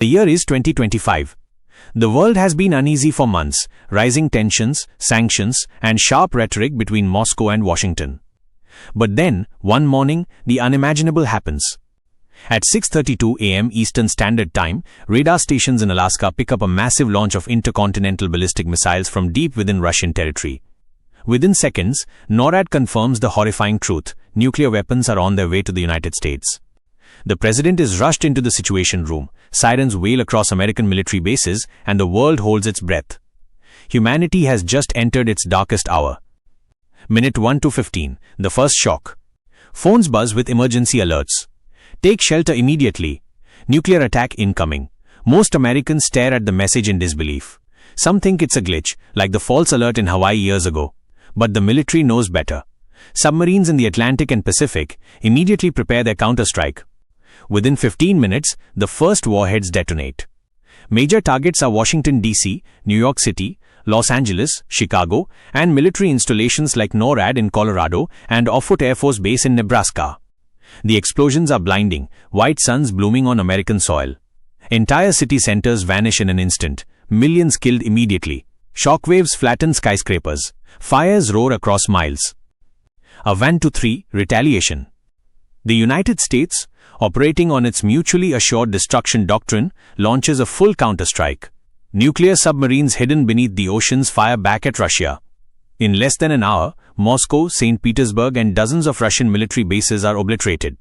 The year is 2025. The world has been uneasy for months, rising tensions, sanctions, and sharp rhetoric between Moscow and Washington. But then, one morning, the unimaginable happens. At 6:32 a.m. Eastern Standard Time, radar stations in Alaska pick up a massive launch of intercontinental ballistic missiles from deep within Russian territory. Within seconds, NORAD confirms the horrifying truth: nuclear weapons are on their way to the United States. The president is rushed into the Situation Room, sirens wail across American military bases, and the world holds its breath. Humanity has just entered its darkest hour. Minute 1 to 15, the first shock. Phones buzz with emergency alerts. Take shelter immediately. Nuclear attack incoming. Most Americans stare at the message in disbelief. Some think it's a glitch, like the false alert in Hawaii years ago. But the military knows better. Submarines in the Atlantic and Pacific immediately prepare their counterstrike. Within 15 minutes, the first warheads detonate. Major targets are Washington, D.C., New York City, Los Angeles, Chicago, and military installations like NORAD in Colorado and Offutt Air Force Base in Nebraska. The explosions are blinding, white suns blooming on American soil. Entire city centers vanish in an instant, millions killed immediately. Shockwaves flatten skyscrapers. Fires roar across miles. A 1-3 retaliation. The United States, operating on its mutually assured destruction doctrine, launches a full counterstrike. Nuclear submarines hidden beneath the oceans fire back at Russia. In less than an hour, Moscow, St. Petersburg, and dozens of Russian military bases are obliterated.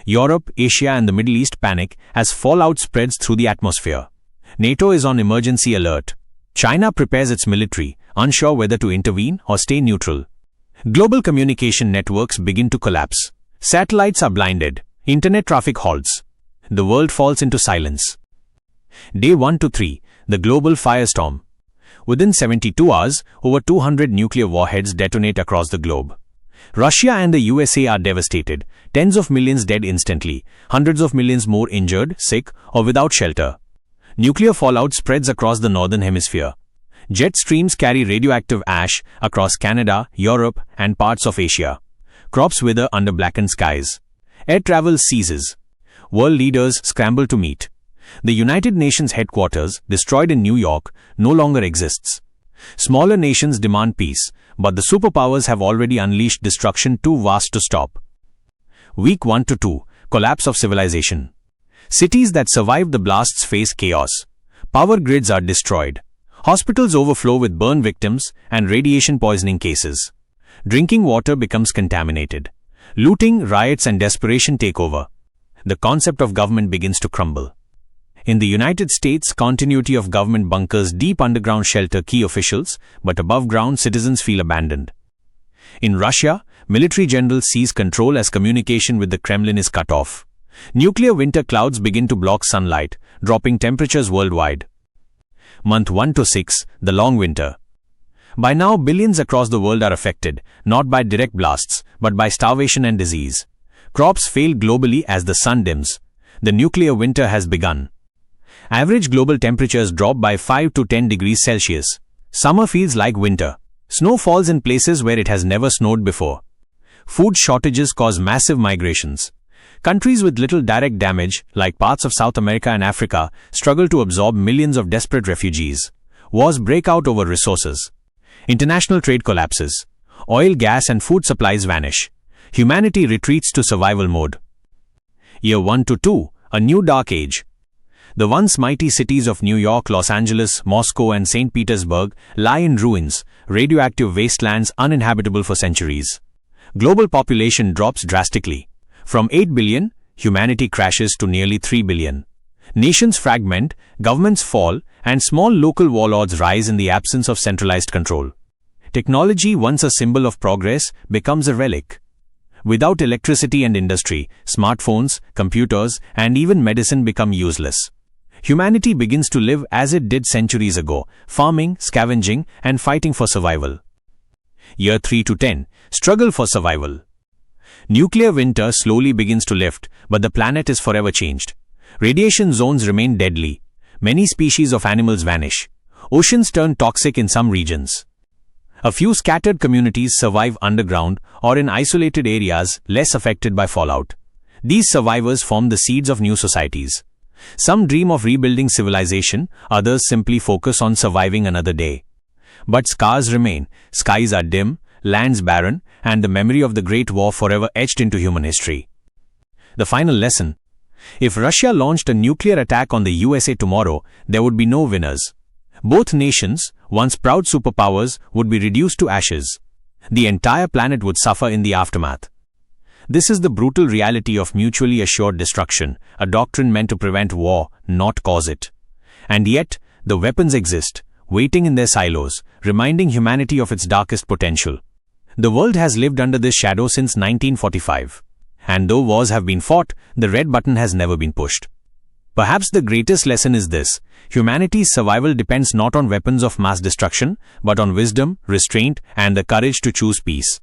Europe, Asia, and the Middle East panic as fallout spreads through the atmosphere. NATO is on emergency alert. China prepares its military, unsure whether to intervene or stay neutral. Global communication networks begin to collapse. Satellites are blinded. Internet traffic halts. The world falls into silence. Day 1 to 3, the global firestorm. Within 72 hours, over 200 nuclear warheads detonate across the globe. Russia and the USA are devastated, tens of millions dead instantly, hundreds of millions more injured, sick, or without shelter. Nuclear fallout spreads across the northern hemisphere. Jet streams carry radioactive ash across Canada, Europe, and parts of Asia. Crops wither under blackened skies. Air travel ceases. World leaders scramble to meet. The United Nations headquarters, destroyed in New York, no longer exists. Smaller nations demand peace, but the superpowers have already unleashed destruction too vast to stop. Week 1 to 2, collapse of civilization. Cities that survived the blasts face chaos. Power grids are destroyed. Hospitals overflow with burn victims and radiation poisoning cases. Drinking water becomes contaminated. Looting, riots, and desperation take over. The concept of government begins to crumble. In the United States, continuity of government bunkers deep underground shelter key officials, but above ground citizens feel abandoned. In Russia, military generals seize control as communication with the Kremlin is cut off. Nuclear winter clouds begin to block sunlight, dropping temperatures worldwide. Month 1 to 6, the long winter. By now, billions across the world are affected, not by direct blasts, but by starvation and disease. Crops fail globally as the sun dims. The nuclear winter has begun. Average global temperatures drop by 5 to 10 degrees Celsius. Summer feels like winter. Snow falls in places where it has never snowed before. Food shortages cause massive migrations. Countries with little direct damage, like parts of South America and Africa, struggle to absorb millions of desperate refugees. Wars break out over resources. International trade collapses. Oil, gas, and food supplies vanish. Humanity retreats to survival mode. Year 1 to 2, a new dark age. The once mighty cities of New York, Los Angeles, Moscow, and St. Petersburg lie in ruins, radioactive wastelands uninhabitable for centuries. Global population drops drastically. From 8 billion, humanity crashes to nearly 3 billion. Nations fragment, governments fall, and small local warlords rise in the absence of centralized control. Technology, once a symbol of progress, becomes a relic. Without electricity and industry, smartphones, computers, and even medicine become useless. Humanity begins to live as it did centuries ago, farming, scavenging, and fighting for survival. Year 3 to 10, struggle for survival. Nuclear winter slowly begins to lift, but the planet is forever changed. Radiation zones remain deadly. Many species of animals vanish. Oceans turn toxic in some regions. A few scattered communities survive underground or in isolated areas less affected by fallout. These survivors form the seeds of new societies. Some dream of rebuilding civilization, others simply focus on surviving another day. But scars remain, skies are dim, lands barren, and the memory of the Great War forever etched into human history. The final lesson: if Russia launched a nuclear attack on the USA tomorrow, there would be no winners. Both nations, once proud superpowers, would be reduced to ashes. The entire planet would suffer in the aftermath. This is the brutal reality of mutually assured destruction, a doctrine meant to prevent war, not cause it. And yet, the weapons exist, waiting in their silos, reminding humanity of its darkest potential. The world has lived under this shadow since 1945. And though wars have been fought, the red button has never been pushed. Perhaps the greatest lesson is this: humanity's survival depends not on weapons of mass destruction, but on wisdom, restraint, and the courage to choose peace.